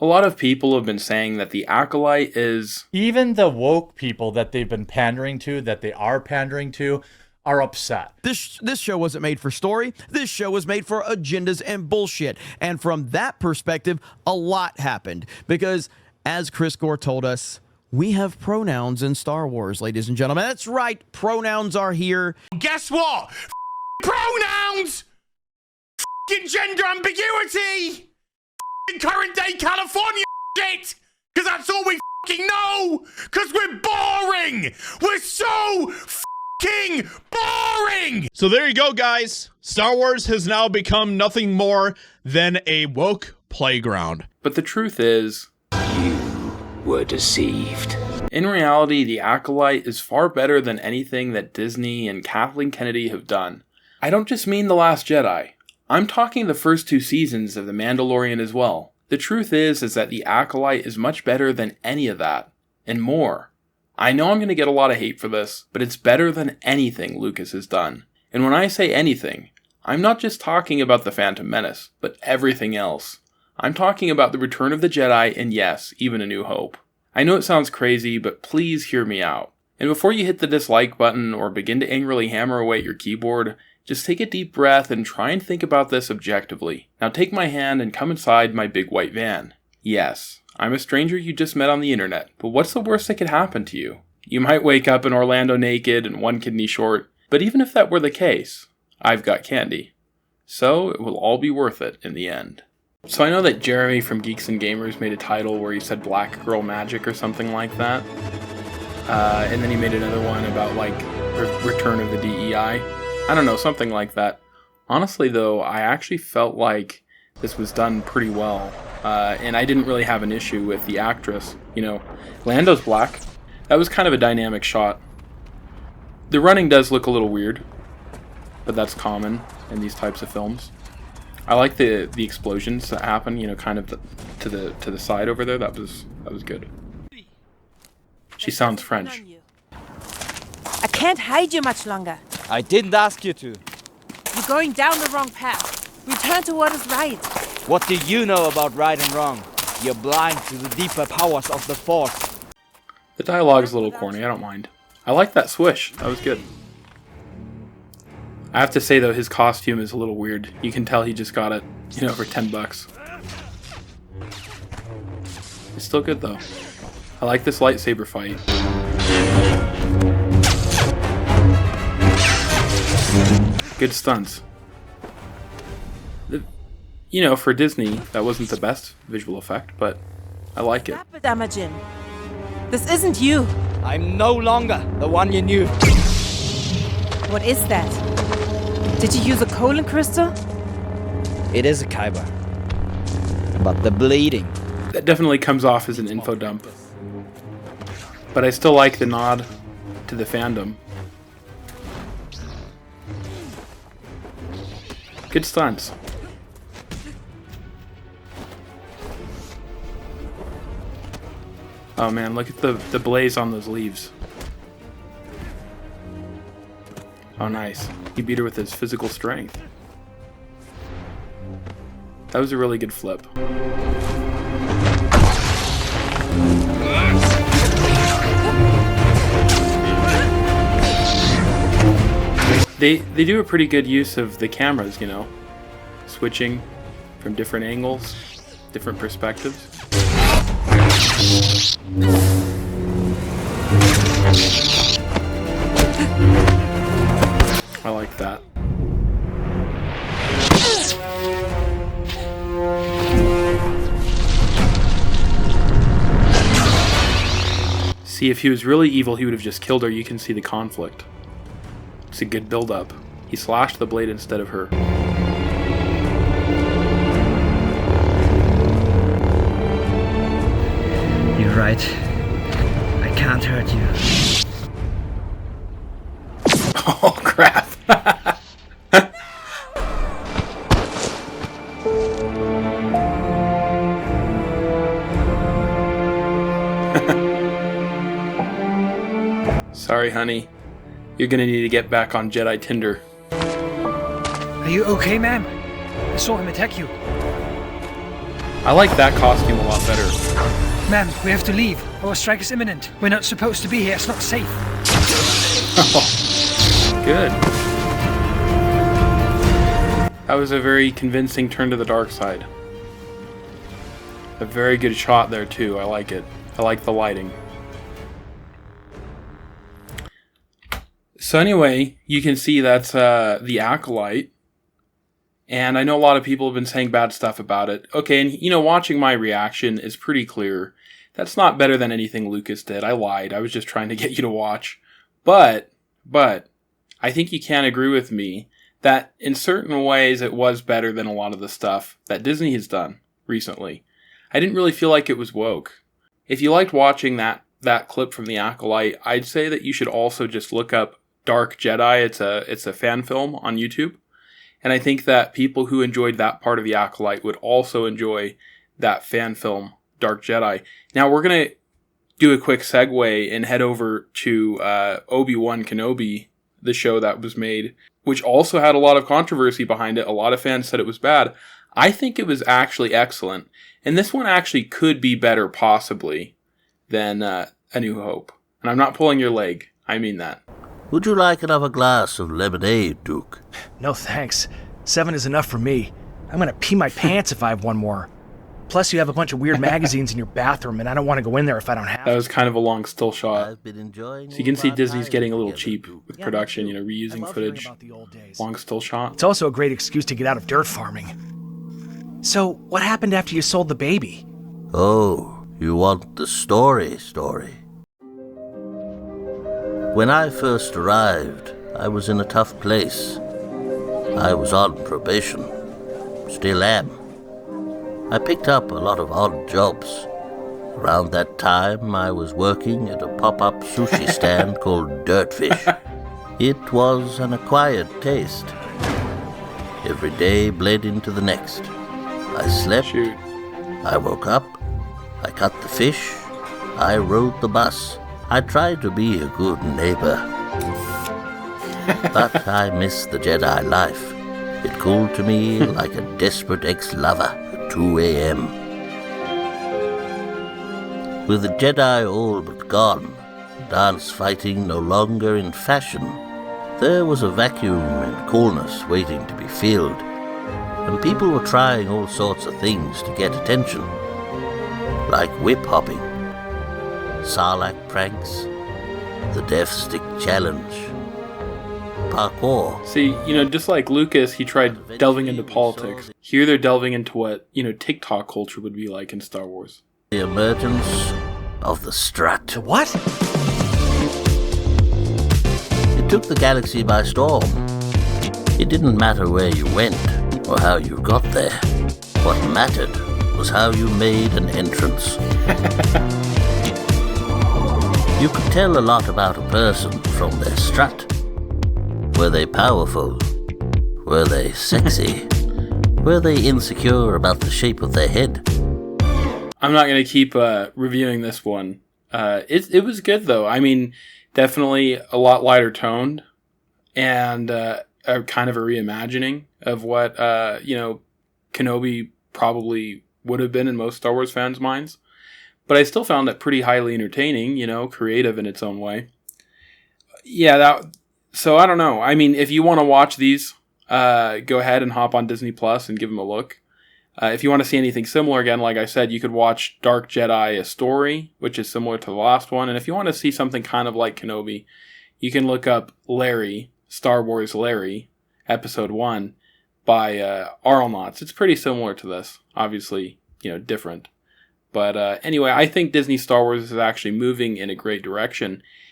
A lot of people have been saying that the Acolyte is... Even the woke people that they've been pandering to, that they are pandering to, are upset. This show wasn't made for story. This show was made for agendas and bullshit. And from that perspective, a lot happened. Because, as Chris Gore told us, we have pronouns in Star Wars, ladies and gentlemen. That's right, pronouns are here. Guess what? Pronouns! Gender ambiguity! Current day California shit! Because that's all we know! Because we're boring! We're so boring! So there you go, guys. Star Wars has now become nothing more than a woke playground. But the truth is... You were deceived. In reality, the Acolyte is far better than anything that Disney and Kathleen Kennedy have done. I don't just mean The Last Jedi. I'm talking the first 2 seasons of The Mandalorian as well. The truth is that the Acolyte is much better than any of that, and more. I know I'm going to get a lot of hate for this, but it's better than anything Lucas has done. And when I say anything, I'm not just talking about the Phantom Menace, but everything else. I'm talking about the Return of the Jedi, and yes, even A New Hope. I know it sounds crazy, but please hear me out. And before you hit the dislike button or begin to angrily hammer away at your keyboard, just take a deep breath and try and think about this objectively. Now take my hand and come inside my big white van. Yes, I'm a stranger you just met on the internet, but what's the worst that could happen to you? You might wake up in Orlando naked and 1 kidney short, but even if that were the case, I've got candy. So it will all be worth it in the end. So I know that Jeremy from Geeks and Gamers made a title where he said Black Girl Magic or something like that. And then he made another one about like Return of the DEI. I don't know, something like that. Honestly though, I actually felt like this was done pretty well. And I didn't really have an issue with the actress. You know, Lando's black. That was kind of a dynamic shot. The running does look a little weird, but that's common in these types of films. I like the explosions that happen, you know, kind of to the side over there. That was good. She sounds French. I can't hide you much longer. I didn't ask you to. You're going down the wrong path. Return to what is right. What do you know about right and wrong? You're blind to the deeper powers of the Force. The dialogue's a little corny, I don't mind. I like that swish, that was good. I have to say though, his costume is a little weird. You can tell he just got it, you know, for $10. It's still good though. I like this lightsaber fight. Good stunts. You know, for Disney, that wasn't the best visual effect, but I like it. Stop it, Imogen. This isn't you. I'm no longer the one you knew. What is that? Did you use a colon crystal? It is a kyber. But the bleeding. That definitely comes off as an info dump. But I still like the nod to the fandom. Good stunts. Oh man, look at the blaze on those leaves. Oh nice. He beat her with his physical strength. That was a really good flip. They do a pretty good use of the cameras, you know. Switching from different angles, different perspectives. I like that. See, if he was really evil, he would have just killed her. You can see the conflict. It's a good build-up. He slashed the blade instead of her. You're right. I can't hurt you. Oh, crap. Sorry, honey. You're gonna need to get back on Jedi Tinder. Are you okay, ma'am? I saw him attack you. I like that costume a lot better. Ma'am, we have to leave. Our strike is imminent. We're not supposed to be here. It's not safe. Good. That was a very convincing turn to the dark side. A very good shot there too. I like it. I like the lighting. So anyway, you can see that's the Acolyte. And I know a lot of people have been saying bad stuff about it. Okay, and you know, watching my reaction is pretty clear. That's not better than anything Lucas did. I lied. I was just trying to get you to watch. But, I think you can agree with me that in certain ways it was better than a lot of the stuff that Disney has done recently. I didn't really feel like it was woke. If you liked watching that clip from the Acolyte, I'd say that you should also just look up Dark Jedi. It's a fan film on YouTube. And I think that people who enjoyed that part of the Acolyte would also enjoy that fan film, Dark Jedi. Now we're going to do a quick segue and head over to Obi-Wan Kenobi, the show that was made, which also had a lot of controversy behind it. A lot of fans said it was bad. I think it was actually excellent. And this one actually could be better, possibly, than A New Hope. And I'm not pulling your leg. I mean that. Would you like another glass of lemonade, Duke? No thanks. 7 is enough for me. I'm gonna pee my pants if I have one more. Plus, you have a bunch of weird magazines in your bathroom, and I don't want to go in there if I don't have to. That was kind of a long still shot. I've been enjoying So you can see Disney's getting a little together, cheap Duke. with production, reusing footage. Long still shot. It's also a great excuse to get out of dirt farming. So, what happened after you sold the baby? Oh, you want the story? When I first arrived, I was in a tough place. I was on probation. Still am. I picked up a lot of odd jobs. Around that time, I was working at a pop-up sushi stand called Dirtfish. It was an acquired taste. Every day bled into the next. I slept. Shoot. I woke up. I cut the fish. I rode the bus. I tried to be a good neighbor. But I missed the Jedi life. It called to me like a desperate ex-lover at 2 a.m. With the Jedi all but gone, dance fighting no longer in fashion, there was a vacuum and coolness waiting to be filled, and people were trying all sorts of things to get attention, like whip hopping, Sarlacc pranks, the Death Stick Challenge, parkour. See, just like Lucas, he tried delving into politics. Here they're delving into what, TikTok culture would be like in Star Wars. The emergence of the strut. The what? It took the galaxy by storm. It didn't matter where you went or how you got there. What mattered was how you made an entrance. You could tell a lot about a person from their strut. Were they powerful? Were they sexy? Were they insecure about the shape of their head? I'm not going to keep reviewing this one. It was good, though. I mean, definitely a lot lighter toned and a kind of a reimagining of what, Kenobi probably would have been in most Star Wars fans' minds. But I still found it pretty highly entertaining, creative in its own way. Yeah, so I don't know. I mean, if you want to watch these, go ahead and hop on Disney Plus and give them a look. If you want to see anything similar, again, like I said, you could watch Dark Jedi: A Story, which is similar to the last one. And if you want to see something kind of like Kenobi, you can look up Larry, Star Wars Larry, Episode 1 by Arlnauts. It's pretty similar to this. Obviously, different. But anyway, I think Disney Star Wars is actually moving in a great direction.